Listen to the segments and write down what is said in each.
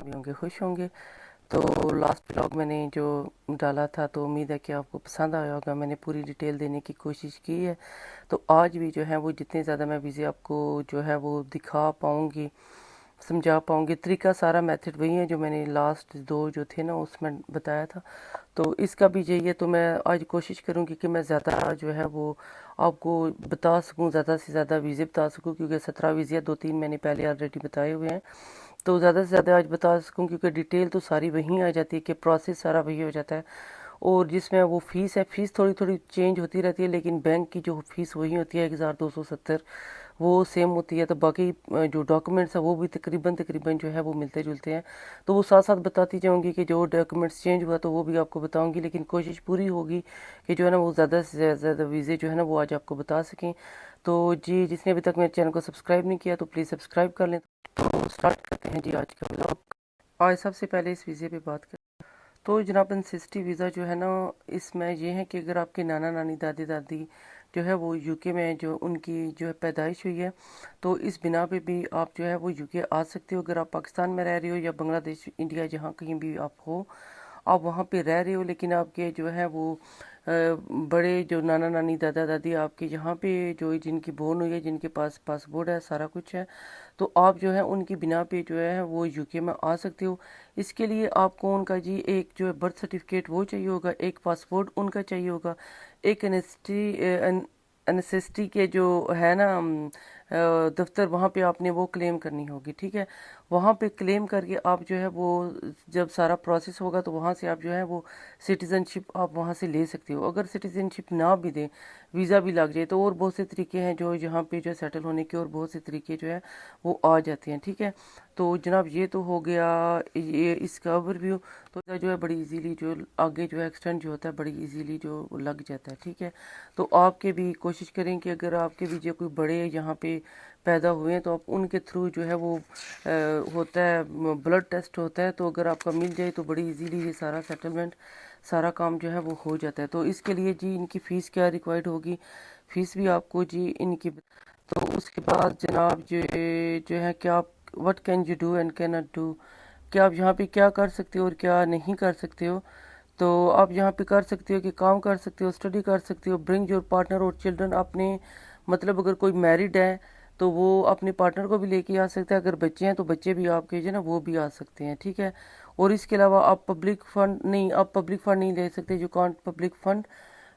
भी होंगे, खुश होंगे। तो लास्ट व्लॉग मैंने जो डाला था तो उम्मीद है कि आपको पसंद आया होगा। मैंने पूरी डिटेल देने की कोशिश की है। तो आज भी जो है वो जितने ज़्यादा मैं बिज़ी आपको जो है वो दिखा पाऊँगी, समझा पाऊँगी, तरीका सारा मेथड वही है जो मैंने लास्ट दो जो थे ना उसमें बताया था। तो इसका भी यही है। तो मैं आज कोशिश करूँगी कि मैं ज़्यादा जो है वो आपको बता सकूँ, ज़्यादा से ज़्यादा वीज़े बता सकूँ, क्योंकि 17 वीज़े 2-3 मैंने पहले ऑलरेडी बताए हुए हैं। तो ज़्यादा से ज़्यादा आज बता सकूँ क्योंकि डिटेल तो सारी वहीं आ जाती है कि प्रोसेस सारा वही हो जाता है। और जिसमें वो फ़ीस है, फ़ीस थोड़ी थोड़ी चेंज होती रहती है, लेकिन बैंक की जो फ़ीस वही होती है 1270, वो सेम होती है। तो बाकी जो डॉक्यूमेंट्स हैं वो भी तकरीबन तकरीबन जो है वो मिलते जुलते हैं। तो वो साथ साथ बताती जाऊँगी कि जो डॉक्यूमेंट्स चेंज हुआ तो वो भी आपको बताऊँगी, लेकिन कोशिश पूरी होगी कि जो है ना वो ज़्यादा से ज़्यादा वीज़े जो है ना वो आज आपको बता सकें। तो जी, जिसने अभी तक मेरे चैनल को सब्सक्राइब नहीं किया तो प्लीज़ सब्सक्राइब कर लें। तो स्टार्ट करते हैं जी आज का ब्लॉग। आज सबसे पहले इस वीज़े पे बात करें तो जनाब एनसिस्टी वीज़ा जो है ना, इसमें ये है कि अगर आपके नाना नानी दादी दादी जो है वो यूके में जो उनकी जो है पैदाइश हुई है, तो इस बिना पे भी आप जो है वो यूके आ सकते हो। अगर आप पाकिस्तान में रह रहे हो या बांग्लादेश, इंडिया, जहाँ कहीं भी आप हो, आप वहाँ पे रह रहे हो, लेकिन आपके जो है वो बड़े जो नाना नानी दादा दादी आपके यहाँ पे जो जिनकी बोर्न हुई है, जिनके पास पासपोर्ट है, सारा कुछ है, तो आप जो है उनकी बिना पे जो है वो यूके में आ सकते हो। इसके लिए आपको उनका जी एक जो है बर्थ सर्टिफिकेट वो चाहिए होगा, एक पासपोर्ट उनका चाहिए होगा, एक एनएसएसटी के जो है ना दफ्तर, वहाँ पे आपने वो क्लेम करनी होगी। ठीक है, वहाँ पे क्लेम करके आप जो है वो जब सारा प्रोसेस होगा तो वहाँ से आप जो है वो सिटीज़नशिप आप वहाँ से ले सकते हो। अगर सिटीज़नशिप ना भी दें, वीज़ा भी लग जाए, तो और बहुत से तरीके हैं जो यहाँ पे जो सेटल होने के, और बहुत से तरीके जो है वो आ जाते हैं। ठीक है, तो जनाब ये तो हो गया ये इसका ओवरव्यू। तो जो है बड़ी इजीली जो आगे जो है एक्सटेंड जो होता है बड़ी इजीली जो लग जाता है। ठीक है, तो आपके भी कोशिश करें कि अगर आपके भी जो कोई बड़े यहाँ पे पैदा हुए हैं तो आप उनके थ्रू जो है वो होता है ब्लड टेस्ट होता है, तो अगर आपका मिल जाए तो बड़ी इजीली ये सारा सेटलमेंट सारा काम जो है वो हो जाता है। तो इसके लिए जी इनकी फ़ीस क्या रिक्वायर्ड होगी, फ़ीस भी आपको जी इनकी। तो उसके बाद जनाब जो है क्या आप what can you do and can not do, क्या आप यहाँ पे क्या कर सकते हो और क्या नहीं कर सकते हो। तो आप यहाँ पे कर सकते हो कि काम कर सकते हो, स्टडी कर सकते हो, ब्रिंग योर पार्टनर और चिल्ड्रन। अपने मतलब अगर कोई मैरिड है तो वो अपने पार्टनर को भी लेके आ सकता है, अगर बच्चे हैं तो बच्चे भी आपके जो है ना वो भी आ सकते हैं। ठीक है, और इसके अलावा आप पब्लिक फंड नहीं ले सकते, you can't public fund,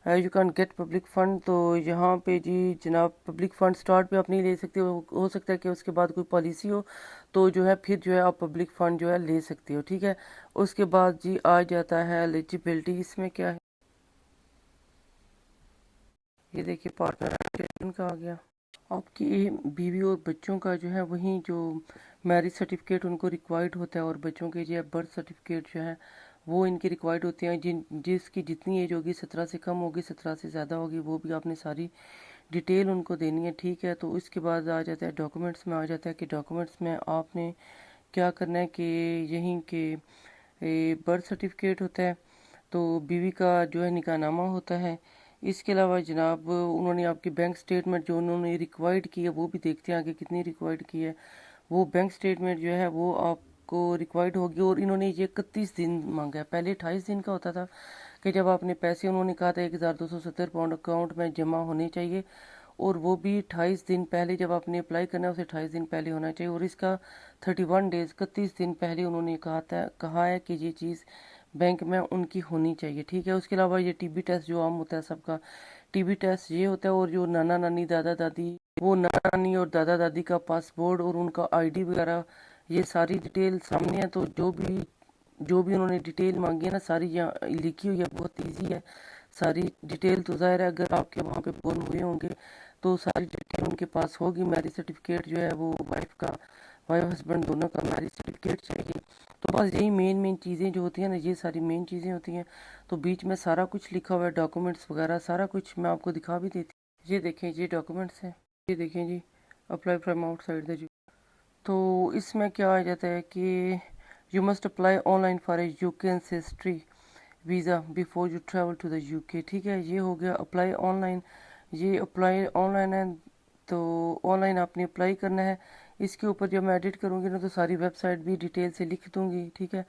you can get public fund. तो यहाँ पे जी जनाब पब्लिक फ़ंड स्टार्ट पे आप नहीं ले सकते हो सकता है कि उसके बाद कोई पॉलिसी हो तो जो है फिर जो है आप पब्लिक फ़ंड जो है ले सकते हो। ठीक है, उसके बाद जी आ जाता है एलिजिबिलिटी। इसमें क्या है, ये देखिए पार्टनर उनका आ गया। आपकी बीवी और बच्चों का जो है वही जो मैरिज सर्टिफिकेट उनको रिक्वायर्ड होता है, और बच्चों के जो है बर्थ सर्टिफिकेट जो है वो इनके रिक्वायर्ड होते हैं। जिसकी जितनी एज होगी, 17 से कम होगी, 17 से ज़्यादा होगी, वो भी आपने सारी डिटेल उनको देनी है। ठीक है, तो उसके बाद आ जाता है डॉक्यूमेंट्स में, आ जाता है कि डॉक्यूमेंट्स में आपने क्या करना है कि यहीं के बर्थ सर्टिफिकेट होता है, तो बीवी का जो है निकाहनामा होता है। इसके अलावा जनाब उन्होंने आपकी बैंक स्टेटमेंट जो उन्होंने रिक्वायर्ड की है वो भी देखते हैं आगे कितनी रिक्वायर्ड की है। वो बैंक स्टेटमेंट जो है वो आपको रिक्वायर्ड होगी, और इन्होंने ये 31 दिन मांगा है। पहले 28 दिन का होता था कि जब आपने पैसे, उन्होंने कहा था 1270 पाउंड अकाउंट में जमा होने चाहिए, और वो भी 28 दिन पहले जब आपने अप्लाई करना है उसे 28 दिन पहले होना चाहिए, और इसका 31 डेज 31 दिन पहले उन्होंने कहा है कि ये चीज़ बैंक में उनकी होनी चाहिए। ठीक है, उसके अलावा ये टीबी टेस्ट जो आम होता है सबका, टीबी टेस्ट ये होता है। और जो नाना नानी दादा दादी, वो नाना नानी और दादा दादी का पासपोर्ट और उनका आईडी वगैरह ये सारी डिटेल सामने है। तो जो भी उन्होंने डिटेल मांगी है ना सारी यहाँ लिखी हुई है, बहुत इजी है सारी डिटेल। तो ज़ाहिर है अगर आपके वहाँ पे बोर्न हुए होंगे तो सारी डिटेल उनके पास होगी। मैरिज सर्टिफिकेट जो है वो वाइफ हस्बैंड दोनों का मैरिज सर्टिफिकेट चाहिए। तो बस यही मेन मेन चीज़ें जो होती हैं ना, ये सारी मेन चीज़ें होती हैं। तो बीच में सारा कुछ लिखा हुआ है, डॉक्यूमेंट्स वगैरह सारा कुछ मैं आपको दिखा भी देती हूँ। ये देखें, ये डॉक्यूमेंट्स हैं, ये देखें जी, अप्लाई फ्रॉम आउटसाइड द। तो इसमें क्या आ जाता है कि you must apply online for a UK ancestry visa before you travel to the UK. ठीक है, ये हो गया अप्लाई ऑनलाइन, ये अप्लाई ऑनलाइन है। तो ऑनलाइन आपने अप्लाई करना है। इसके ऊपर जब मैं एडिट करूँगी ना तो सारी वेबसाइट भी डिटेल से लिख दूँगी, ठीक है।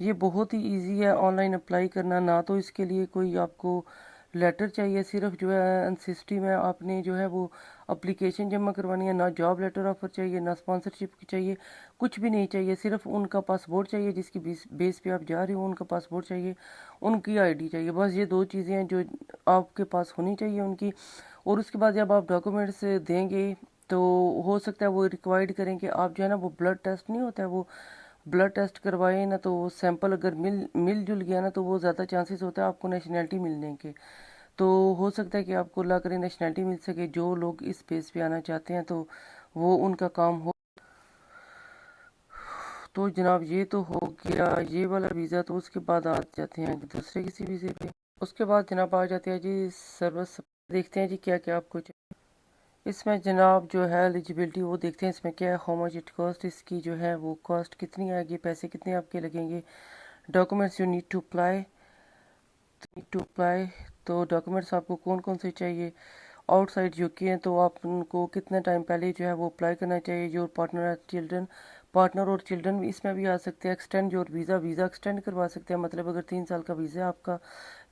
ये बहुत ही इजी है ऑनलाइन अप्लाई करना, ना तो इसके लिए कोई आपको लेटर चाहिए, सिर्फ जो है एनसीएसटी में आपने जो है वो अप्लीकेशन जमा करवानी है, ना जॉब लेटर ऑफर चाहिए, ना स्पॉन्सरशिप चाहिए, कुछ भी नहीं चाहिए। सिर्फ उनका पासपोर्ट चाहिए, जिसकी बेस पे आप जा रहे हो उनका पासपोर्ट चाहिए, उनकी आईडी चाहिए, बस ये दो चीज़ें हैं जो आपके पास होनी चाहिए उनकी। और उसके बाद जब आप डॉक्यूमेंट्स देंगे तो हो सकता है वो रिक्वायर्ड करें कि आप जो है ना वो ब्लड टेस्ट नहीं होता है, वो ब्लड टेस्ट करवाएं ना, तो सैंपल अगर मिल जुल गया ना तो वो ज़्यादा चांसेस होता है आपको नेशनैलिटी मिलने के। तो हो सकता है कि आपको अल्लाह करे नेशनैलिटी मिल सके। जो लोग इस बेस पे आना चाहते हैं तो वो उनका काम हो। तो जनाब ये तो हो गया ये वाला वीज़ा। तो उसके बाद आ जाते हैं दूसरे किसी वीज़े पे। उसके बाद जनाब आ जाते हैं जी सर्विस। देखते हैं जी क्या क्या आपको चाहिए इसमें। जनाब जो है एलिजिबिलिटी वो देखते हैं इसमें क्या है, हाउ मच इट कॉस्ट, इसकी जो है वो कॉस्ट कितनी आएगी, पैसे कितने आपके लगेंगे। Documents you need to apply. तो डॉक्यूमेंट्स आपको कौन कौन से चाहिए। आउटसाइड यूके हैं तो आप उनको कितने टाइम पहले जो है वो अप्लाई करना चाहिए। जो पार्टनर और चिल्ड्रन भी इसमें भी आ सकते हैं। एक्सटेंड जो वीज़ा एक्सटेंड करवा सकते हैं, मतलब अगर 3 साल का वीज़ा है आपका,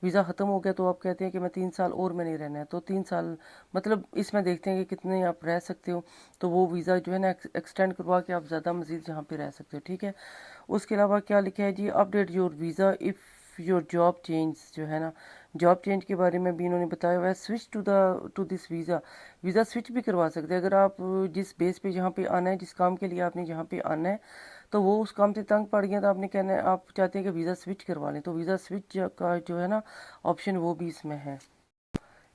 वीज़ा ख़त्म हो गया तो आप कहते हैं कि मैं 3 साल और में नहीं रहना है, तो 3 साल मतलब इसमें देखते हैं कि कितने आप रह सकते हो, तो वो वीज़ा जो है ना एक्सटेंड करवा के आप ज़्यादा मज़ीद जहाँ पे रह सकते हो, ठीक है। उसके अलावा क्या लिखा है जी, update your visa if your job change, जो है ना जॉब चेंज के बारे में भी इन्होंने बताया हुआ है। Switch to this visa switch भी करवा सकते हैं। अगर आप जिस बेस पे जहाँ पे आना है, जिस काम के लिए आपने जहाँ पे आना है, तो वो उस काम से तंग पड़ गया तो आपने कहना है आप चाहते हैं कि वीज़ा स्विच करवा लें, तो वीज़ा स्विच का जो है ना ऑप्शन वो भी इसमें है।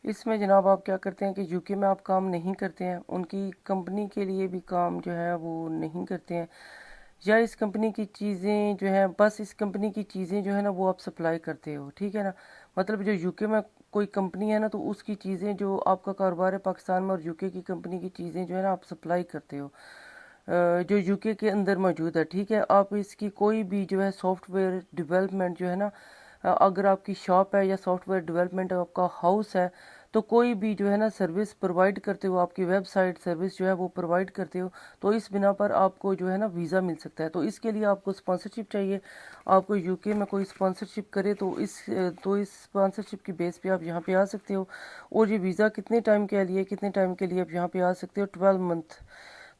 इसमें जनाब आप क्या करते हैं कि यूके में आप काम नहीं करते हैं, उनकी कंपनी के लिए भी काम जो है वो नहीं करते हैं, या इस कंपनी की चीज़ें जो है बस इस कंपनी की चीज़ें जो है ना वो आप सप्लाई करते हो, ठीक है ना। मतलब जो यूके में कोई कंपनी है ना तो उसकी चीज़ें जो आपका कारोबार है पाकिस्तान में, और यूके की कंपनी की चीज़ें जो है ना आप सप्लाई करते हो जो यूके के अंदर मौजूद है, ठीक है। आप इसकी कोई भी जो है सॉफ्टवेयर डेवलपमेंट जो है ना, अगर आपकी शॉप है या सॉफ्टवेयर डेवलपमेंट आपका हाउस है, तो कोई भी जो है ना सर्विस प्रोवाइड करते हो, आपकी वेबसाइट सर्विस जो है वो प्रोवाइड करते हो, तो इस बिना पर आपको जो है ना वीज़ा मिल सकता है। तो इसके लिए आपको स्पॉन्सरशिप चाहिए, आपको यूके में कोई स्पॉन्सरशिप करे तो इस स्पॉन्सरशिप की बेस पे आप यहाँ पे आ सकते हो। और ये वीज़ा कितने टाइम के लिए आप यहाँ पे आ सकते हो, 12 मंथ।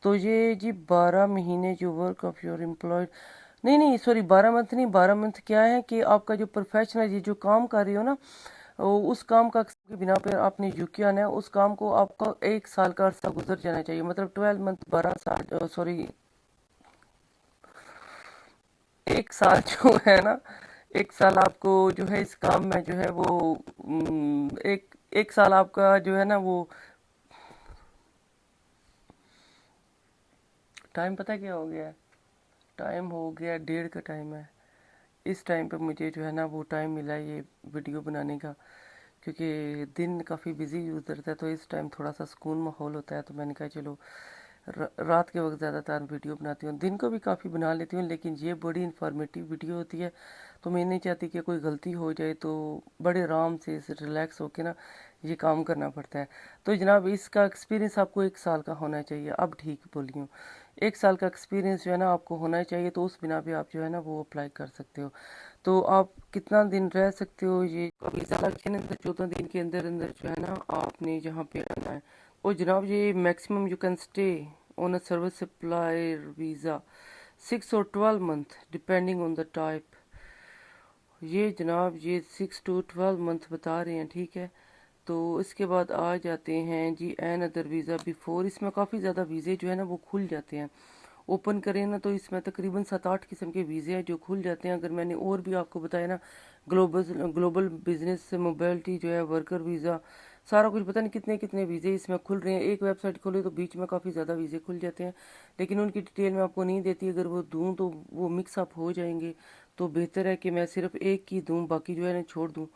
तो ये जी 12 महीने जो वर्क ऑफ योर एम्प्लॉयड, नहीं नहीं सॉरी 12 मंथ नहीं, 12 मंथ क्या है कि आपका जो प्रोफेशनल ये जो काम कर रही हो ना, उस काम का के बिना पे आपने यूके आना है, उस काम को आपका 1 साल का अर्सा गुजर जाना चाहिए। मतलब 12 मंथ 12 साल सॉरी 1 साल जो है ना, 1 साल आपको जो है इस काम में जो है वो एक एक साल आपका जो है ना वो टाइम पता क्या हो गया है, टाइम हो गया 1:30 का टाइम है। इस टाइम पे मुझे जो है ना वो टाइम मिला है ये वीडियो बनाने का, क्योंकि दिन काफ़ी बिजी गुजरता है, तो इस टाइम थोड़ा सा सुकून माहौल होता है, तो मैंने कहा चलो रात के वक्त ज़्यादातर वीडियो बनाती हूँ, दिन को भी काफ़ी बना लेती हूँ, लेकिन ये बड़ी इन्फॉर्मेटिव वीडियो होती है, तो मैं नहीं चाहती कि कोई गलती हो जाए, तो बड़े आराम से रिलैक्स होके ना ये काम करना पड़ता है। तो जनाब इसका एक्सपीरियंस आपको 1 साल का होना चाहिए, अब ठीक बोली हूँ, 1 साल का एक्सपीरियंस जो है ना आपको होना चाहिए, तो उस बिना पे आप जो है ना वो अप्लाई कर सकते हो। तो आप कितना दिन रह सकते हो, ये वीज़ा लग जाने 14 दिन के अंदर अंदर जो है ना आपने जहाँ पे आना है। और जनाब ये maximum you can stay on a service supplier visa 6 or 12 month depending on the type. ये जनाब ये 6 to 12 मंथ बता रहे हैं, ठीक है। तो इसके बाद आ जाते हैं G N other visa before. इसमें काफ़ी ज़्यादा वीज़े जो है ना वो खुल जाते हैं, ओपन करें ना तो इसमें तकरीबन 7-8 किस्म के वीज़े हैं जो खुल जाते हैं। अगर मैंने और भी आपको बताया ना, ग्लोबल बिजनेस मोबिलिटी जो है, वर्कर वीज़ा, सारा कुछ पता नहीं कितने कितने वीज़े इसमें खुल रहे हैं। एक वेबसाइट खोले तो बीच में काफ़ी ज़्यादा वीज़े खुल जाते हैं, लेकिन उनकी डिटेल मैं आपको नहीं देती, अगर वो दूँ तो वो मिक्स अप हो जाएंगे, तो बेहतर है कि मैं सिर्फ एक की दूँ, बाकी जो है ना छोड़ दूँ।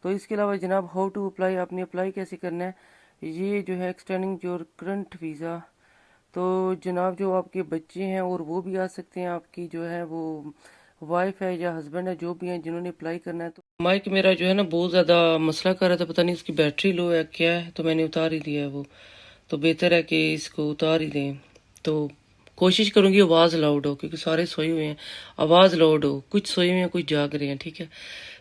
तो इसके अलावा जनाब हाउ टू अप्लाई, आपने अप्लाई कैसे करना है, ये जो है एक्सटेंडिंग योर करंट वीज़ा। तो जनाब जो आपके बच्चे हैं और वो भी आ सकते हैं, आपकी जो है वो वाइफ है या हस्बैंड है, जो भी हैं जिन्होंने अप्लाई करना है। तो माइक मेरा जो है ना बहुत ज़्यादा मसला कर रहा था, पता नहीं इसकी बैटरी लो है क्या है, तो मैंने उतार ही दिया है वो, तो बेहतर है कि इसको उतार ही दें। तो कोशिश करूँगी आवाज़ लाउड हो, क्योंकि सारे सोए हुए हैं, आवाज़ लाउड हो, कुछ सोए हुए हैं कुछ जाग रहे हैं, ठीक है।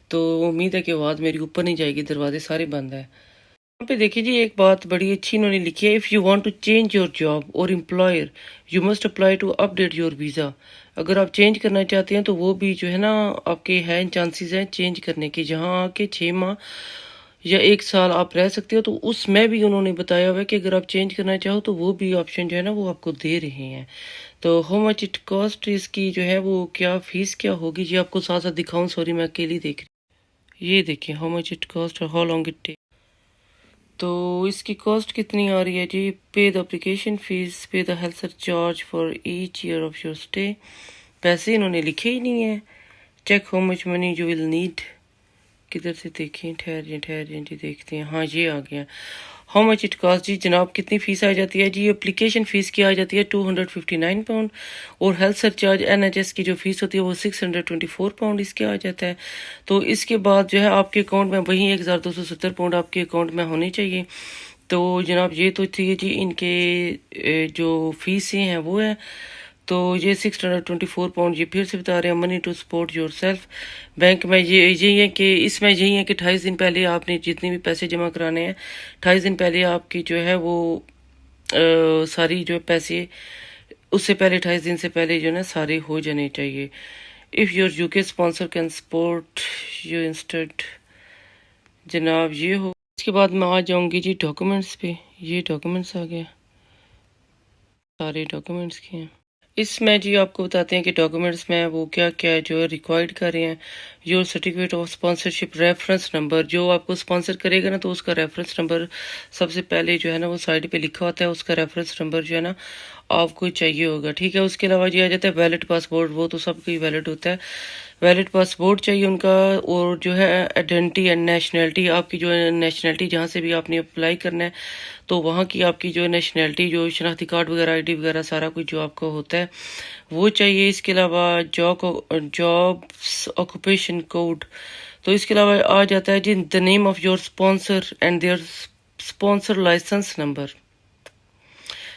तो उम्मीद है कि आवाज़ मेरी ऊपर नहीं जाएगी, दरवाजे सारे बंद हैं। यहाँ पे देखिए जी, एक बात बड़ी अच्छी इन्होंने लिखी है, if you want to change your job और employer you must apply to update your visa. अगर आप चेंज करना चाहते हैं तो वो भी जो है ना आपके हैं चांसेस हैं चेंज करने के, जहाँ आके 6 माह या 1 साल आप रह सकते हो। तो उसमें भी उन्होंने बताया हुआ है कि अगर आप चेंज करना चाहो तो वो भी ऑप्शन जो है ना वो आपको दे रहे हैं। तो हाउ मच इट कॉस्ट, इसकी जो है वो क्या फीस क्या होगी जी, आपको साथ साथ दिखाऊं, सॉरी मैं अकेली देख रही। ये देखिए हाउ मच इट कॉस्ट और हाउ लॉन्ग इट टेक। तो इसकी कॉस्ट कितनी आ रही है जी, pay the application fees, pay the health charge for each year of your stay. पैसे इन्होंने लिखे ही नहीं है। Check how much money you will need, किधर से देखें, ठहरिए जी देखते हैं, हाँ ये आ गया। हाउ मच इट कॉस्ट जी जनाब, कितनी फ़ीस आ जाती है जी, एप्लीकेशन फ़ीस की आ जाती है £259 और हेल्थ सरचार्ज NHS की जो फ़ीस होती है वो £624 इसके आ जाता है। तो इसके बाद जो है आपके अकाउंट में वही £1270 आपके अकाउंट में होनी चाहिए। तो जनाब ये तो थी जी इनके जो फीसें हैं वो है। तो ये £624 ये फिर से बता रहे हैं, money to support yourself. Bank में ये यही है कि इसमें यही है कि 28 दिन पहले आपने जितने भी पैसे जमा कराने हैं 28 दिन पहले आपकी जो है वो सारी जो पैसे उससे पहले 28 दिन से पहले जो है ना सारे हो जाने चाहिए। If your UK sponsor can support you instead, जनाब ये हो। इसके बाद मैं आ जाऊंगी जी डॉक्यूमेंट्स पे, ये डॉक्यूमेंट्स आ गया, सारे डॉक्यूमेंट्स के हैं। इसमें जी आपको बताते हैं कि डॉक्यूमेंट्स में वो क्या क्या है जो रिक्वायर्ड कर रहे हैं। Your certificate of sponsorship, reference number, जो आपको स्पॉन्सर करेगा ना तो उसका रेफरेंस नंबर सबसे पहले जो है ना वो साइड पे लिखा होता है, उसका रेफरेंस नंबर जो है ना आपको चाहिए होगा, ठीक है। उसके अलावा जी आ जाता है वैलिड पासपोर्ट, वो तो सबका ही वैलिड होता है, वैलिड पासपोर्ट चाहिए उनका। और जो है आइडेंटिटी एंड नेशनैलिटी, आपकी जो है नेशनैलिटी जहाँ से भी आपने अप्लाई करना है तो वहाँ की आपकी जो नेशनैलिटी, जो शनाख्ती कार्ड वगैरह ID वगैरह सारा कुछ जो आपका होता है वो चाहिए। इसके अलावा जॉब्स ऑक्यूपेशन कोड, तो इसके अलावा आ जाता है जी the name of your sponsor and their sponsor licence number.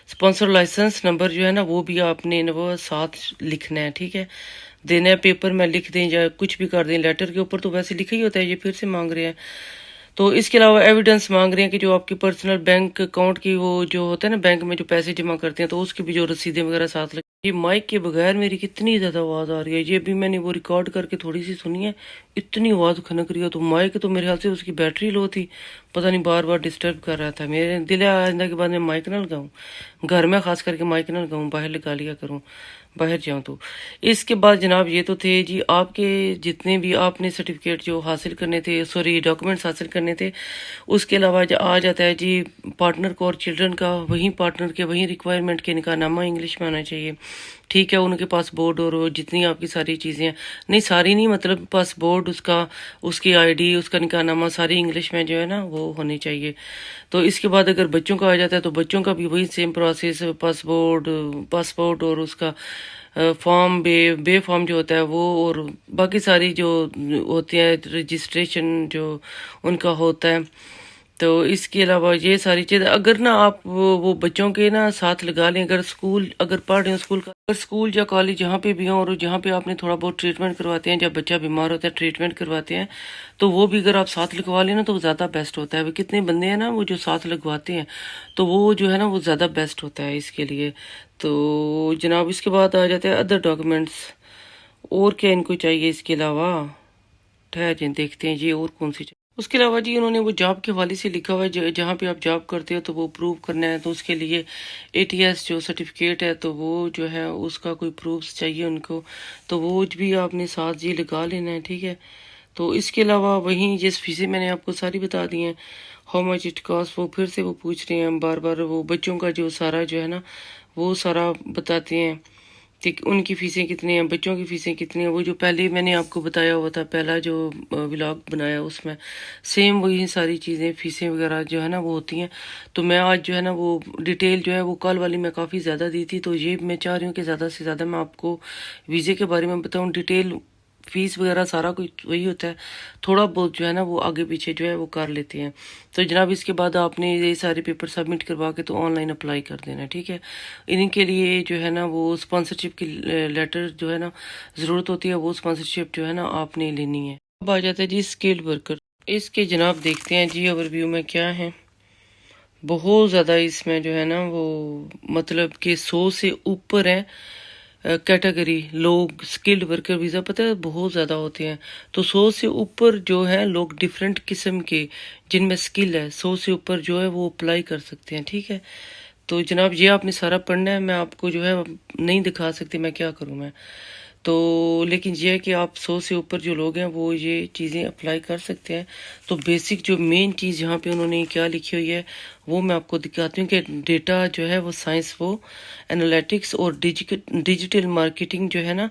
Sponsor licence number जो है ना वो भी आपने वो साथ लिखना है, ठीक है। देना है पेपर में लिख दें या कुछ भी कर दें, लेटर के ऊपर तो वैसे लिखा ही होता है, ये फिर से मांग रहे हैं। तो इसके अलावा एविडेंस मांग रहे हैं कि जो आपकी पर्सनल बैंक अकाउंट की वो जो होता है ना बैंक में जो पैसे जमा करते हैं तो उसकी भी जो रसीदें वगैरह साथ लगे। ये माइक के बगैर मेरी कितनी ज़्यादा आवाज़ आ रही है, ये भी मैंने वो रिकॉर्ड करके थोड़ी सी सुनी है, इतनी आवाज़ खनक रही है। तो माइक तो मेरे ख्याल से उसकी बैटरी लो थी, पता नहीं बार बार डिस्टर्ब कर रहा था। मेरे दिल है आइंदा के बाद मैं माइक ना लगाऊं, घर में खास करके माइक ना लगाऊं, बाहर लगा लिया करूं बाहर जाऊं तो। इसके बाद जनाब ये तो थे जी आपके जितने भी आपने सर्टिफिकेट जो हासिल करने थे, सॉरी डॉक्यूमेंट्स हासिल करने थे। उसके अलावा आ जाता है जी पार्टनर को और चिल्ड्रन का, वहीं पार्टनर के वहीं रिक्वायरमेंट के निकाहनामा इंग्लिश में आना चाहिए, ठीक है। उनके पास बोर्ड और जितनी आपकी सारी चीज़ें हैं, नहीं सारी नहीं मतलब पासपोर्ट उसका, उसकी ID, उसका निकाहनामा सारी इंग्लिश में जो है ना वो होनी चाहिए। तो इसके बाद अगर बच्चों का आ जाता है तो बच्चों का भी वही सेम प्रोसेस, पासपोर्ट और उसका फॉर्म बे फॉर्म जो होता है वो, और बाकी सारी जो होती है रजिस्ट्रेशन जो उनका होता है। तो इसके अलावा ये सारी चीज़ अगर ना आप वो बच्चों के ना साथ लगा लें, अगर स्कूल अगर पढ़ रहे हो स्कूल का, अगर स्कूल या कॉलेज जहाँ पे भी हो और जहाँ पे आपने थोड़ा बहुत ट्रीटमेंट करवाते हैं, जब बच्चा बीमार होता है ट्रीटमेंट करवाते हैं, तो वो भी अगर आप साथ लगवा लें ना तो ज़्यादा बेस्ट होता है। वो कितने बंदे हैं ना वो जो साथ लगवाते हैं, तो वो जो है ना वो ज़्यादा बेस्ट होता है इसके लिए। तो जनाब इसके बाद आ जाते हैं अदर डॉक्यूमेंट्स, और क्या इनको चाहिए इसके अलावा, ठहर जाए देखते हैं ये और कौन सी चाहिए। उसके अलावा जी उन्होंने वो जॉब के हवाले से लिखा हुआ है जहाँ पे आप जॉब करते हो तो वो प्रूव करना है, तो उसके लिए ATS जो सर्टिफिकेट है तो वो जो है उसका कोई प्रूफ चाहिए उनको, तो वो भी आपने साथ जी लगा लेना है, ठीक है। तो इसके अलावा वहीं जिस फीसें मैंने आपको सारी बता दी हैं, हाउ मच इट कॉस्ट, वो फिर से वो पूछ रहे हैं बार बार, वो बच्चों का जो सारा जो है ना वो सारा बताते हैं, ठीक। उनकी फ़ीसें कितनी हैं, बच्चों की फ़ीसें कितनी हैं, वो जो पहले मैंने आपको बताया हुआ था, पहला जो व्लॉग बनाया उसमें सेम वही सारी चीज़ें फ़ीसें वगैरह जो है ना वो होती हैं। तो मैं आज जो है ना वो डिटेल जो है वो कल वाली मैं काफ़ी ज़्यादा दी थी, तो ये मैं चाह रही हूँ कि ज़्यादा से ज़्यादा मैं आपको वीज़े के बारे में बताऊँ डिटेल, फीस वगैरह सारा कुछ वही होता है, थोड़ा बहुत जो है ना वो आगे पीछे जो है वो कर लेते हैं। तो जनाब इसके बाद आपने ये सारे पेपर सबमिट करवा के तो ऑनलाइन अप्लाई कर देना, ठीक है। इनके लिए जो है ना वो स्पॉन्सरशिप की लेटर जो है ना ज़रूरत होती है, वो स्पॉन्सरशिप जो है ना आपने लेनी है। अब आ जाता है जी स्किल्ड वर्कर। इसके जनाब देखते हैं जी ओवरव्यू में क्या है। बहुत ज़्यादा इसमें जो है ना वो मतलब कि 100 से ऊपर है कैटेगरी लोग स्किल्ड वर्कर वीज़ा, पता है बहुत ज़्यादा होते हैं। तो 100 से ऊपर जो है लोग डिफरेंट किस्म के जिनमें स्किल है 100 से ऊपर जो है वो अप्लाई कर सकते हैं, ठीक है। तो जनाब ये आपने सारा पढ़ना है, मैं आपको जो है नहीं दिखा सकती, मैं क्या करूँ मैं तो, लेकिन ये है कि आप 100 से ऊपर जो लोग हैं वो ये चीज़ें अप्लाई कर सकते हैं। तो बेसिक जो मेन चीज़ यहाँ पे उन्होंने क्या लिखी हुई है वो मैं आपको दिखाती हूँ कि डेटा जो है वो साइंस, वो एनालिटिक्स और डिजिटल मार्केटिंग जो है ना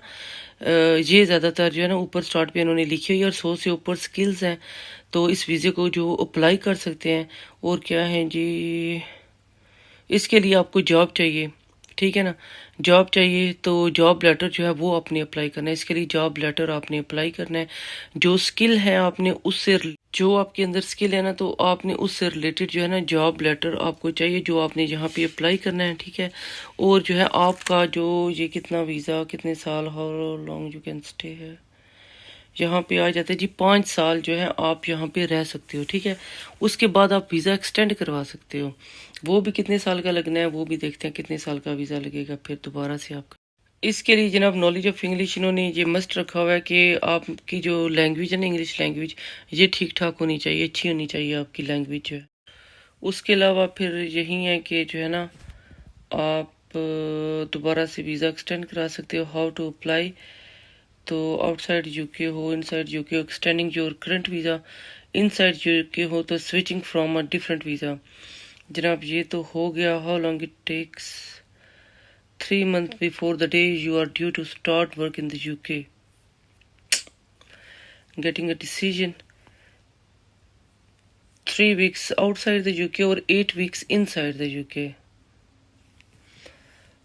ये ज़्यादातर जो है ना ऊपर स्टार्ट पे इन्होंने लिखी हुई है, और 100 से ऊपर स्किल्स हैं तो इस वीज़े को जो अप्लाई कर सकते हैं। और क्या है जी, इसके लिए आपको जॉब चाहिए, ठीक है ना। जॉब चाहिए तो जॉब लेटर जो है वो आपने अप्लाई करना है। इसके लिए जॉब लेटर आपने अप्लाई करना है। जो स्किल है आपने उससे, जो आपके अंदर स्किल है ना तो आपने उससे रिलेटेड जो है ना जॉब लेटर आपको चाहिए जो आपने यहाँ पे अप्लाई करना है, ठीक है। और जो है आपका जो ये कितना वीज़ा, कितने साल, how long you can stay है, यहाँ पे आ जाता है जी 5 साल जो है आप यहाँ पे रह सकते हो, ठीक है। उसके बाद आप वीज़ा एक्सटेंड करवा सकते हो। वो भी कितने साल का लगना है वो भी देखते हैं, कितने साल का वीज़ा लगेगा फिर दोबारा से आपका। इसके लिए जनाब नॉलेज ऑफ इंग्लिश इन्होंने ये मस्ट रखा हुआ है कि आपकी जो लैंग्वेज है ना इंग्लिश लैंग्वेज, ये ठीक ठाक होनी चाहिए, अच्छी होनी चाहिए आपकी लैंग्वेज जो है। उसके अलावा फिर यही है कि जो है ना आप दोबारा से वीज़ा एक्सटेंड करा सकते हो। हाउ टू अप्लाई, तो आउटसाइड यूके हो, इनसाइड यूके हो, extending your current visa, inside UK हो तो switching from a different visa. जनाब ये तो हो गया। How long it takes, 3 months before the day you are due to start work in the UK, getting a decision, 3 weeks outside the UK or 8 weeks inside the UK.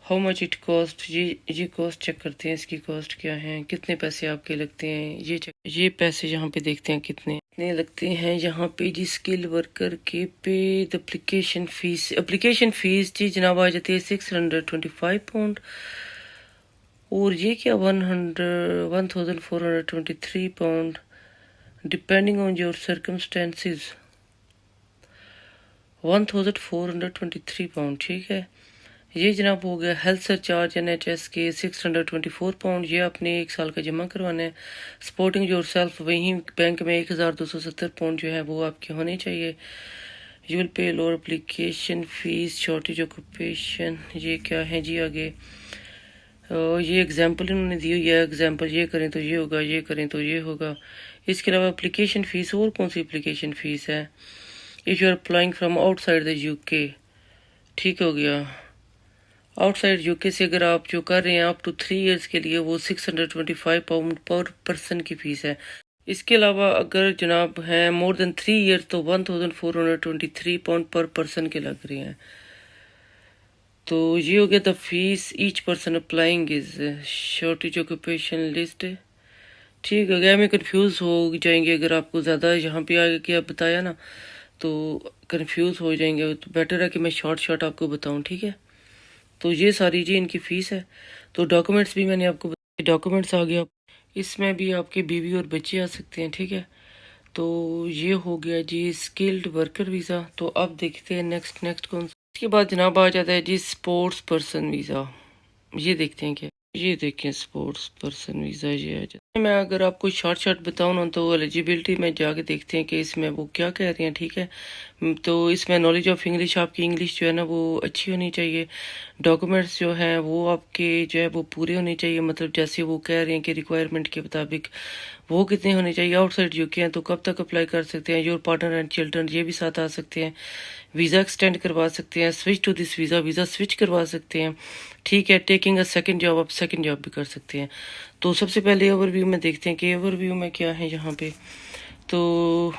How much it cost, ये cost check करते हैं, इसकी cost क्या है, कितने पैसे आपके लगते हैं, ये चेक, ये पैसे यहाँ पे देखते हैं कितने लगते हैं यहाँ पे जी स्किल वर्कर के पे। एप्लीकेशन फीस जी जनाब आ जाती है £625, और ये क्या 1423 pound depending on your circumstances, 1423 pound, ठीक है। ये जनाब हो गया हेल्थ सरचार्ज NHS के 624 पाउंड, ये आपने 1 साल का जमा करवाना है। सपोर्टिंग योर सेल्फ वहीं बैंक में 1270 पाउंड जो है वो आपके होने चाहिए। You will pay lower application fees, shortage occupation, ये क्या है जी आगे। ये एग्जाम्पल इन्होंने दी हुई है, एग्जाम्पल ये करें तो ये होगा, ये करें तो ये होगा। इसके अलावा एप्लीकेशन फ़ीस, और कौन सी एप्लीकेशन फ़ीस है, if you are applying from outside the UK, ठीक हो गया। आउटसाइड UK से अगर आप जो कर रहे हैं अप टू 3 इयर्स के लिए वो 625 पाउंड पर पर्सन की फ़ीस है। इसके अलावा अगर जनाब हैं मोर देन 3 ईयर्स तो 1423 पाउंड पर पर्सन के लग रहे हैं। तो ये हो गया the fees each person applying is shortage occupation list, ठीक हो गया। मैं कंफ्यूज हो जाएंगे अगर आपको ज़्यादा यहाँ पे आगे क्या बताया ना तो कंफ्यूज हो जाएंगे, तो बेटर है कि मैं शॉर्ट आपको बताऊँ, ठीक है। तो ये सारी जी इनकी फ़ीस है। तो डॉक्यूमेंट्स भी मैंने आपको बताया, डॉक्यूमेंट्स आ गया, इसमें भी आपके बीवी और बच्चे आ सकते हैं, ठीक है। तो ये हो गया जी स्किल्ड वर्कर वीज़ा। तो अब देखते हैं नेक्स्ट कौन सा। इसके बाद जनाब आ जाता है जी स्पोर्ट्स पर्सन वीज़ा, ये देखते हैं क्या, ये देखें स्पोर्ट्स पर्सन वीज़ा ये आ जाता है। मैं अगर आपको शॉर्ट बताऊँ ना तो एलिजिबिलिटी में जाके देखते हैं कि इसमें वो क्या कह रहे हैं, ठीक है। तो इसमें नॉलेज ऑफ इंग्लिश, आपकी इंग्लिश जो है ना वो अच्छी होनी चाहिए। डॉक्यूमेंट्स जो हैं वो आपके जो है वो पूरे होने चाहिए, मतलब जैसे वो कह रहे हैं कि रिक्वायरमेंट के मुताबिक वो कितने होने चाहिए। आउटसाइड UK हैं तो कब तक अप्लाई कर सकते हैं। योर पार्टनर एंड चिल्ड्रन ये भी साथ आ सकते हैं। वीज़ा एक्सटेंड करवा सकते हैं, switch to this visa switch करवा सकते हैं, ठीक है। टेकिंग अ सेकंड जॉब, आप सेकंड जॉब भी कर सकते हैं। तो सबसे पहले ओवरव्यू में देखते हैं कि ओवरव्यू में क्या है यहाँ पे। तो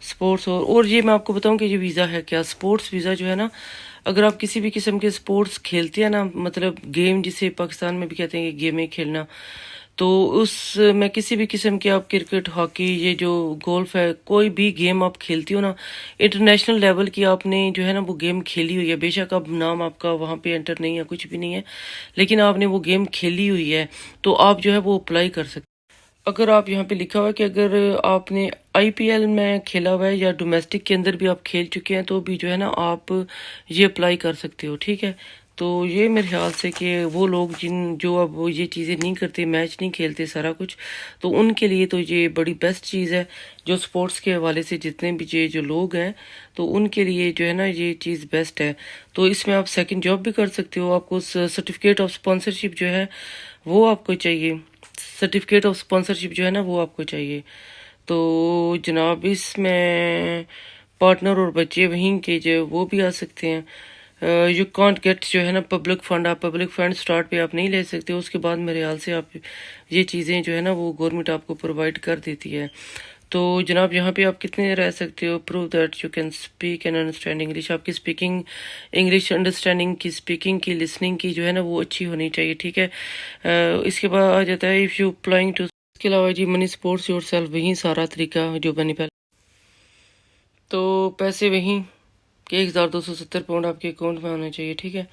स्पोर्ट्स, और ये मैं आपको बताऊं कि ये वीज़ा है क्या। स्पोर्ट्स वीज़ा जो है ना, अगर आप किसी भी किस्म के स्पोर्ट्स खेलते हैं ना, मतलब गेम जिसे पाकिस्तान में भी कहते हैं कि गेमें खेलना, तो उस में किसी भी किस्म की आप क्रिकेट, हॉकी, ये जो गोल्फ है, कोई भी गेम आप खेलती हो ना, इंटरनेशनल लेवल की आपने जो है ना वो गेम खेली हुई है। बेशक अब नाम आपका वहाँ पे एंटर नहीं है, कुछ भी नहीं है, लेकिन आपने वो गेम खेली हुई है, तो आप जो है वो अप्लाई कर सकते। अगर आप यहाँ पे लिखा हुआ है कि अगर आपने आईपीएल में खेला हुआ है या डोमेस्टिक के अंदर भी आप खेल चुके हैं, तो भी जो है ना आप ये अप्लाई कर सकते हो, ठीक है। तो ये मेरे ख्याल से कि वो लोग जो अब वो ये चीज़ें नहीं करते, मैच नहीं खेलते, सारा कुछ, तो उनके लिए तो ये बड़ी बेस्ट चीज़ है। जो स्पोर्ट्स के हवाले से जितने भी ये जो लोग हैं, तो उनके लिए जो है ना ये चीज़ बेस्ट है। तो इसमें आप सेकंड जॉब भी कर सकते हो। आपको सर्टिफिकेट ऑफ स्पॉन्सरशिप जो है वो आपको चाहिए, सर्टिफिकेट ऑफ स्पॉन्सरशिप जो है ना वो आपको चाहिए। तो जनाब इसमें पार्टनर और बच्चे वहीं के जो वो भी आ सकते हैं। यू कांट गेट जो है ना पब्लिक फंड, आप पब्लिक फंड स्टार्ट पे आप नहीं ले सकते। उसके बाद मेरे ख्याल से आप ये चीज़ें जो है ना वो गवर्नमेंट आपको प्रोवाइड कर देती है। तो जनाब यहाँ पे आप कितने रह सकते हो? Prove that you can speak and understand English. आपकी स्पीकिंग इंग्लिश, अंडरस्टैंडिंग की, स्पीकिंग की, लिसनिंग की जो है ना वो अच्छी होनी चाहिए, ठीक है। इसके बाद आ जाता है इफ़ यू अप्लाइंग टू, इसके अलावा जी मनी सपोर्ट्स योर सेल्फ, वहीं सारा तरीका जो बनी पहले। तो पैसे वहीं कि 1270 पाउंड आपके अकाउंट में आना चाहिए, ठीक है।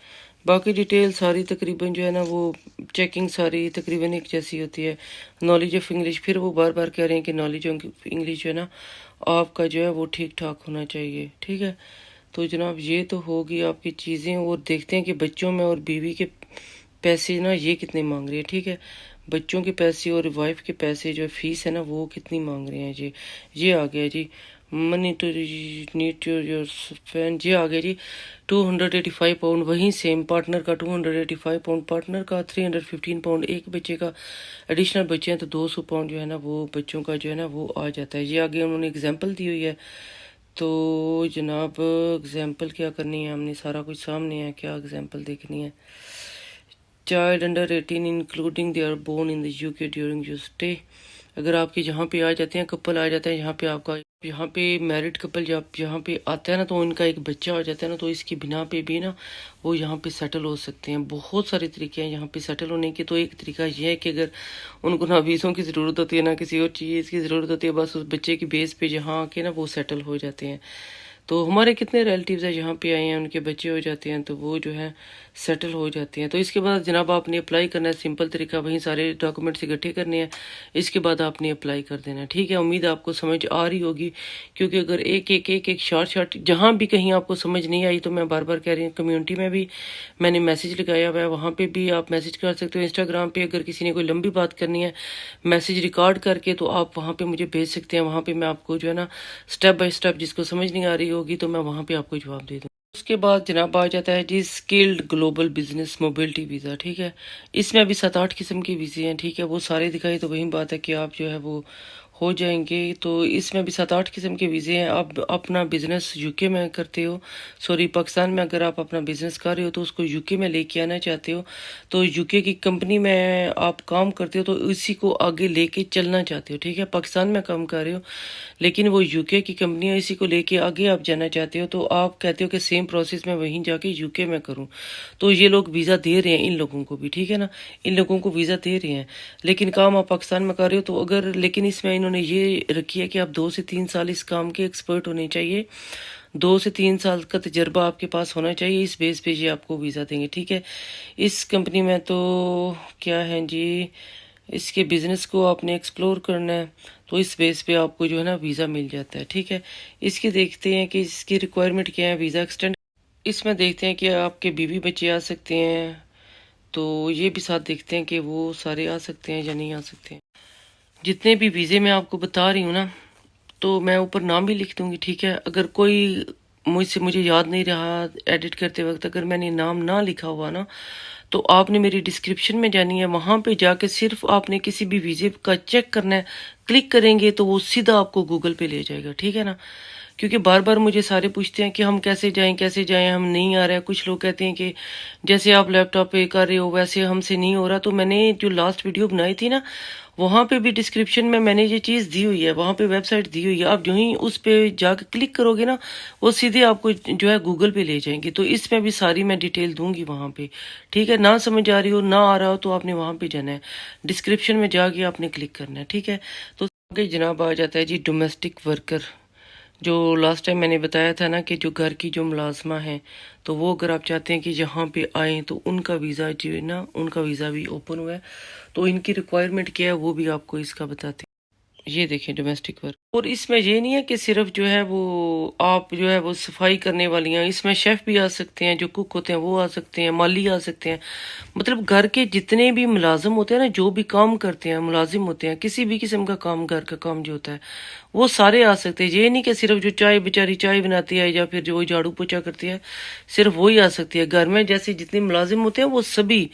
बाकी डिटेल सारी तकरीबन जो है ना वो चेकिंग सारी तकरीबन एक जैसी होती है। नॉलेज ऑफ इंग्लिश, फिर वो बार बार कह रहे हैं कि नॉलेज ऑफ इंग्लिश जो है ना आपका जो है वो ठीक ठाक होना चाहिए, ठीक है। तो जनाब ये तो होगी आपकी चीज़ें, और देखते हैं कि बच्चों में और बीवी के पैसे ना ये कितने मांग रही है, ठीक है। बच्चों के पैसे और वाइफ के पैसे जो फीस है ना वो कितनी मांग रहे हैं जी। ये आ गया जी, money to need your fan, ये आ गया जी 285 पाउंड। वहीं सेम पार्टनर का 285 पाउंड, पार्टनर का 315 पाउंड, एक बच्चे का एडिशनल बच्चे हैं तो 200 पाउंड जो है ना वो बच्चों का जो है ना वो आ जाता है। ये आगे उन्होंने एग्जाम्पल दी हुई है। तो जनाब एग्जाम्पल क्या करनी है हमने, सारा कुछ सामने है, क्या एग्जाम्पल देखनी है। Child under 18 including they are born in the UK during your stay. अगर आपके यहाँ पे आ जाते हैं, कपल आ जाते हैं यहाँ पे, आपका यहाँ पे मैरिड कपल जब यहाँ पे आता है ना तो उनका एक बच्चा हो जाता है ना, तो इसकी बिना पे भी ना वो यहाँ पे सेटल हो सकते हैं। बहुत सारे तरीके हैं यहाँ पे सेटल होने के। तो एक तरीका ये है कि अगर उनको ना वीज़ों की ज़रूरत होती है ना किसी और चीज़ की ज़रूरत होती है, बस उस बच्चे की बेस पे यहाँ आके ना वो सेटल हो जाते हैं। तो हमारे कितने रिलेटिव्स हैं यहाँ पे आए हैं, उनके बच्चे हो जाते हैं तो वो जो है सेटल हो जाते हैं। तो इसके बाद जनाब आपने अप्लाई करना है, सिंपल तरीका, वहीं सारे डॉक्यूमेंट्स इकट्ठे करने हैं, इसके बाद आपने अप्लाई कर देना है, ठीक है। उम्मीद आपको समझ आ रही होगी, क्योंकि अगर एक शॉर्ट जहाँ भी कहीं आपको समझ नहीं आई तो मैं बार बार कह रही हूँ, कम्युनिटी में भी मैंने मैसेज लगाया हुआ है, वहाँ पे भी आप मैसेज कर सकते हो। इंस्टाग्राम पे अगर किसी ने कोई लंबी बात करनी है मैसेज रिकॉर्ड करके, तो आप वहाँ पे मुझे भेज सकते हैं। वहाँ पे मैं आपको जो है ना स्टेप बाय स्टेप, जिसको समझ नहीं आ रही होगी तो मैं वहाँ पे आपको जवाब दे दूँ। उसके बाद जनाब आ जाता है जी skilled global business mobility visa, ठीक है। इसमें अभी 7-8 किस्म के वीज़े हैं, ठीक है। वो सारे दिखाई तो वही बात है कि आप जो है वो हो जाएंगे। तो इसमें भी 7-8 किस्म के वीज़े हैं। आप अपना बिजनेस यूके में करते हो, सॉरी पाकिस्तान में अगर आप अपना बिजनेस कर रहे हो तो उसको यूके में लेके आना चाहते हो, तो यूके की कंपनी में आप काम करते हो तो इसी को आगे लेके चलना चाहते हो, ठीक है। पाकिस्तान में काम कर रहे हो लेकिन वो यूके की कंपनी है, इसी को लेके आगे आप जाना चाहते हो, तो आप कहते हो कि सेम प्रोसेस में वहीं जाके यूके में करूं। तो ये लोग वीज़ा दे रहे हैं इन लोगों को भी, ठीक है ना, इन लोगों को वीज़ा दे रहे हैं, लेकिन काम आप पाकिस्तान में कर रहे हो। तो अगर, लेकिन इसमें इन्होंने ये रखी है कि आप 2 से 3 साल इस काम के एक्सपर्ट होने चाहिए, 2 से 3 साल का तजर्बा आपके पास होना चाहिए, इस बेस पे ये आपको वीज़ा देंगे, ठीक है। इस कंपनी में तो क्या है जी, इसके बिज़नेस को आपने एक्सप्लोर करना है, तो इस बेस पे आपको जो है ना वीज़ा मिल जाता है, ठीक है। इसकी देखते हैं कि इसकी रिक्वायरमेंट क्या है वीज़ा एक्सटेंड। इसमें देखते हैं कि आपके बीवी बच्चे आ सकते हैं, तो ये भी साथ देखते हैं कि वो सारे आ सकते हैं या नहीं आ सकते हैं। जितने भी वीज़े मैं आपको बता रही हूँ ना, तो मैं ऊपर नाम भी लिख दूंगी, ठीक है। अगर कोई मुझे याद नहीं रहा एडिट करते वक्त, अगर मैंने नाम ना लिखा हुआ ना, तो आपने मेरी डिस्क्रिप्शन में जानी है, वहां पे जाके सिर्फ आपने किसी भी वीज़े का चेक करना है, क्लिक करेंगे तो वो सीधा आपको गूगल पे ले जाएगा, ठीक है ना। क्योंकि बार बार मुझे सारे पूछते हैं कि हम कैसे जाएं, हम नहीं आ रहा है। कुछ लोग कहते हैं कि जैसे आप लैपटॉप पे कर रहे हो वैसे हमसे नहीं हो रहा। तो मैंने जो लास्ट वीडियो बनाई थी ना, वहां पे भी डिस्क्रिप्शन में मैंने ये चीज़ दी हुई है, वहां पे वेबसाइट दी हुई है। आप जो ही उस पे जाकर क्लिक करोगे ना, वो सीधे आपको जो है गूगल पे ले जाएंगे। तो इसमें भी सारी मैं डिटेल दूंगी वहां पे, ठीक है। ना समझ आ रही हो, ना आ रहा हो, तो आपने वहां पे जाना है, डिस्क्रिप्शन में जाके आपने क्लिक करना है, ठीक है। तो आगे जनाब आ जाता है जी डोमेस्टिक वर्कर। जो लास्ट टाइम मैंने बताया था ना कि जो घर की जो मुलाजमा है, तो वो अगर आप चाहते हैं कि यहाँ पे आए तो उनका वीज़ा जो है ना, उनका वीज़ा भी ओपन हुआ है। तो इनकी रिक्वायरमेंट क्या है वो भी आपको इसका बताते हैं। ये देखें डोमेस्टिक वर्क। और इसमें ये नहीं है कि सिर्फ जो है वो आप जो है वो सफाई करने वाली हैं, इसमें शेफ भी आ सकते हैं, जो कुक होते हैं वो आ सकते हैं, माली आ सकते हैं। मतलब घर के जितने भी मुलाजिम होते हैं ना, जो भी काम करते हैं, मुलाजिम होते हैं, किसी भी किस्म का काम, घर का काम जो होता है, वो सारे आ सकते हैं। ये नहीं कि सिर्फ जो चाय बेचारी चाय बनाती है या फिर जो झाड़ू पोछा करती है सिर्फ वही आ सकती है। घर में जैसे जितने मुलाजिम होते हैं वो सभी,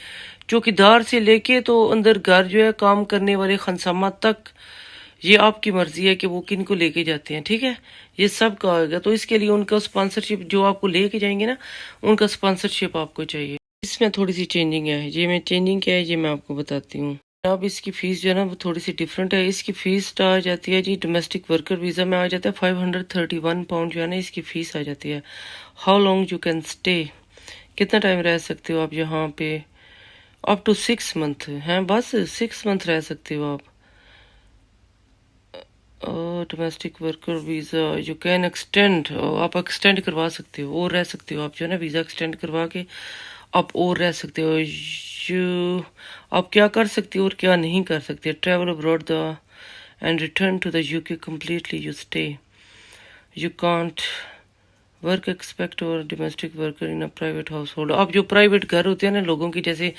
चौकीदार से लेके तो अंदर घर जो है काम करने वाले खनसामा तक, ये आपकी मर्जी है कि वो किन को लेके जाते हैं, ठीक है। ये सब का होगा। तो इसके लिए उनका स्पॉन्सरशिप, जो आपको लेके जाएंगे ना, उनका स्पॉन्सरशिप आपको चाहिए। इसमें थोड़ी सी चेंजिंग है, ये मैं चेंजिंग क्या है ये मैं आपको बताती हूँ। अब इसकी फीस जो है ना वो थोड़ी सी डिफरेंट है। इसकी फीस आ जाती है जी, डोमेस्टिक वर्कर वीज़ा में आ जाता है £531 जो है ना, इसकी फीस आ जाती है। How long you can stay, कितना टाइम रह सकते हो आप यहाँ पे, अप टू 6 मंथ हैं, बस 6 मंथ रह सकते हो आप। Domestic worker visa you can extend, आप एक्सटेंड करवा सकते हो और रह सकते हो आप, जो है ना वीज़ा एक्सटेंड करवा के आप और रह सकते हो। यू आप क्या कर सकते हो और क्या नहीं कर सकते। Travel abroad the end return to the UK completely you stay, you can't work expect or domestic worker in a private household. आप जो प्राइवेट घर होते हैं ना लोगों की, जैसे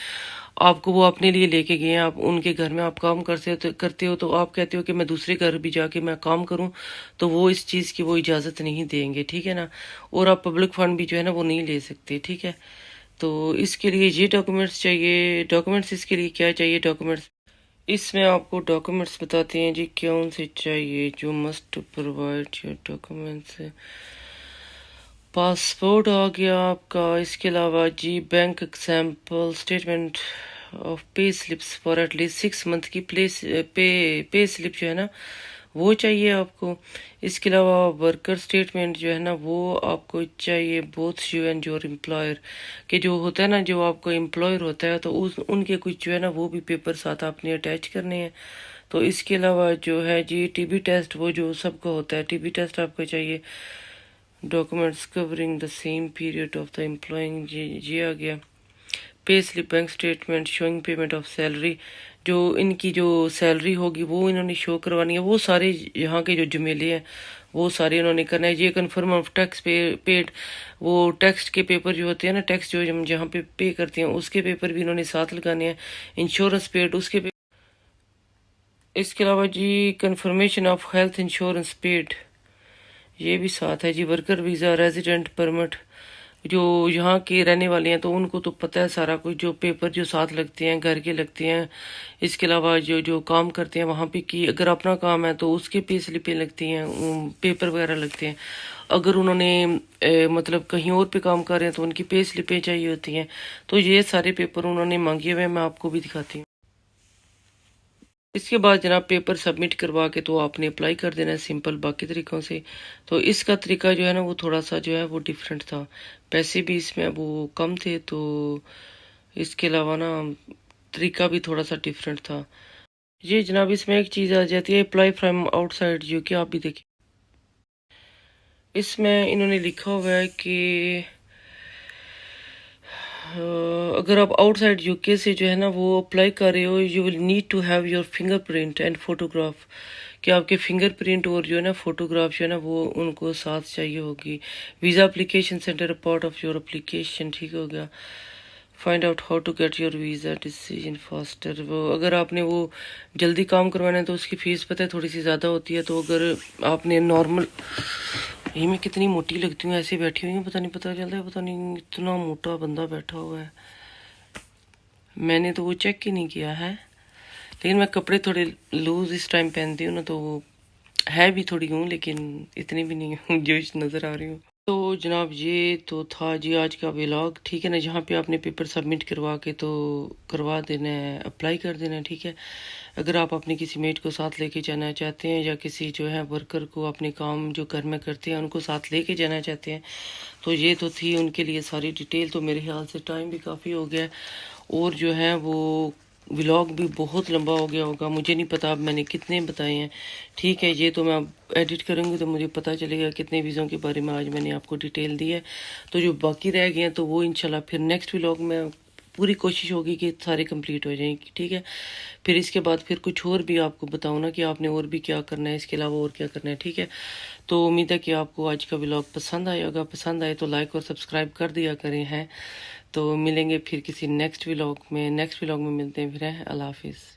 आपको वो अपने लिए लेके गए हैं, आप उनके घर में आप काम करते हो, तो आप कहते हो कि मैं दूसरे घर भी जाके मैं काम करूं, तो वो इस चीज़ की वो इजाज़त नहीं देंगे, ठीक है ना। और आप पब्लिक फंड भी जो है ना वो नहीं ले सकते, ठीक है। तो इसके लिए ये डॉक्यूमेंट्स चाहिए। डॉक्यूमेंट्स इसके लिए क्या चाहिए डॉक्यूमेंट्स, इसमें आपको डॉक्यूमेंट्स बताते हैं जी कौन से चाहिए। जो must provide your documents, passport आ गया आपका। इसके अलावा जी bank example statement of pay slips for at least 6 month की पे स्लिप जो है ना वो चाहिए आपको। इसके अलावा वर्कर स्टेटमेंट जो है ना वो आपको चाहिए, both you and your employer के जो होता है ना, जो आपको एम्प्लॉयर होता है तो उनके कुछ जो है ना वो भी पेपर साथ आपने अटैच करने हैं। तो इसके अलावा जो है जी टीबी टेस्ट, वो जो सबका होता है, टीबी टेस्ट आपको चाहिए। Documents covering the same period of the employing, ये आ गया। Pay slip, bank statement showing payment of salary, जो इनकी जो सैलरी होगी वो इन्होंने शो करवानी है। वो सारे यहाँ के जो जुमेले हैं वो सारे इन्होंने करना है। ये कन्फर्म ऑफ टैक्स पेड, वो टैक्स के पेपर जो होते हैं ना, टैक्स जो हम जहाँ पे करते हैं उसके पेपर भी इन्होंने साथ लगाने हैं। इंश्योरेंस पेड उसके इसके अलावा जी confirmation of health insurance paid, ये भी साथ है जी। वर्कर वीज़ा, रेजिडेंट परमिट, जो यहाँ के रहने वाले हैं तो उनको तो पता है सारा कुछ, जो पेपर जो साथ लगते हैं घर के लगते हैं। इसके अलावा जो जो काम करते हैं वहाँ पे की, अगर अपना काम है तो उसके पे स्लिपें लगती हैं, पेपर वगैरह लगते हैं। अगर उन्होंने मतलब कहीं और पे काम कर रहे हैं तो उनकी पे स्लिपें चाहिए होती हैं। तो ये सारे पेपर उन्होंने मांगे हुए हैं, मैं आपको भी दिखाती हूँ। इसके बाद जनाब पेपर सबमिट करवा के तो आपने अप्लाई कर देना है सिंपल बाकी तरीकों से। तो इसका तरीका जो है ना वो थोड़ा सा जो है वो डिफरेंट था, पैसे भी इसमें वो कम थे। तो इसके अलावा ना तरीका भी थोड़ा सा डिफरेंट था। ये जनाब इसमें एक चीज़ आ जाती है, अप्लाई फ्रॉम आउटसाइड यूके। आप भी देखिए इसमें इन्होंने लिखा हुआ है कि अगर आप आउटसाइड यूके से जो है ना वो अप्लाई कर रहे हो, you will need to have your fingerprint and photograph, कि आपके फिंगरप्रिंट और जो है ना फोटोग्राफ जो है ना वो उनको साथ चाहिए होगी। Visa application centre a part of your application, ठीक हो गया। Find out how to get your visa decision faster, वो अगर आपने वो जल्दी काम करवाना है तो उसकी फ़ीस पता है थोड़ी सी ज़्यादा होती है। तो अगर आपने नॉर्मल, यही मैं कितनी मोटी लगती हूँ ऐसे बैठी हुई हूँ, पता नहीं पता चलता है, पता नहीं इतना मोटा बंदा बैठा हुआ है। मैंने तो वो चेक ही नहीं किया है, लेकिन मैं कपड़े थोड़े लूज इस टाइम पहनती हूँ ना, तो वो है भी थोड़ी हूँ लेकिन इतनी भी नहीं हूँ जो नज़र आ रही हूँ। तो जनाब ये तो था जी आज का व्लॉग, ठीक है ना। जहाँ पे आपने पेपर सबमिट करवा के तो करवा देना है, अप्लाई कर देना है, ठीक है। अगर आप अपने किसी मेट को साथ लेके जाना चाहते हैं या किसी जो है वर्कर को अपने काम जो घर में करते हैं उनको साथ लेके जाना चाहते हैं तो ये तो थी उनके लिए सारी डिटेल। तो मेरे ख्याल से टाइम भी काफ़ी हो गया है और जो है वो व्लॉग भी बहुत लंबा हो गया होगा, मुझे नहीं पता अब मैंने कितने बताए हैं, ठीक है। ये तो मैं अब एडिट करूँगी तो मुझे पता चलेगा कितने वीज़ों के बारे में आज मैंने आपको डिटेल दी है। तो जो बाकी रह गए हैं तो वो इंशाल्लाह फिर नेक्स्ट व्लॉग में पूरी कोशिश होगी कि सारे कंप्लीट हो जाएंगे, ठीक है। फिर इसके बाद फिर कुछ और भी आपको बताऊँ ना कि आपने और भी क्या करना है, इसके अलावा और क्या करना है, ठीक है। तो उम्मीद है कि आपको आज का व्लॉग पसंद आया होगा, पसंद आए तो लाइक और सब्सक्राइब कर दिया करें हैं। तो मिलेंगे फिर किसी नेक्स्ट व्लॉग में मिलते हैं फिर, हैं। अल्लाह हाफिज़।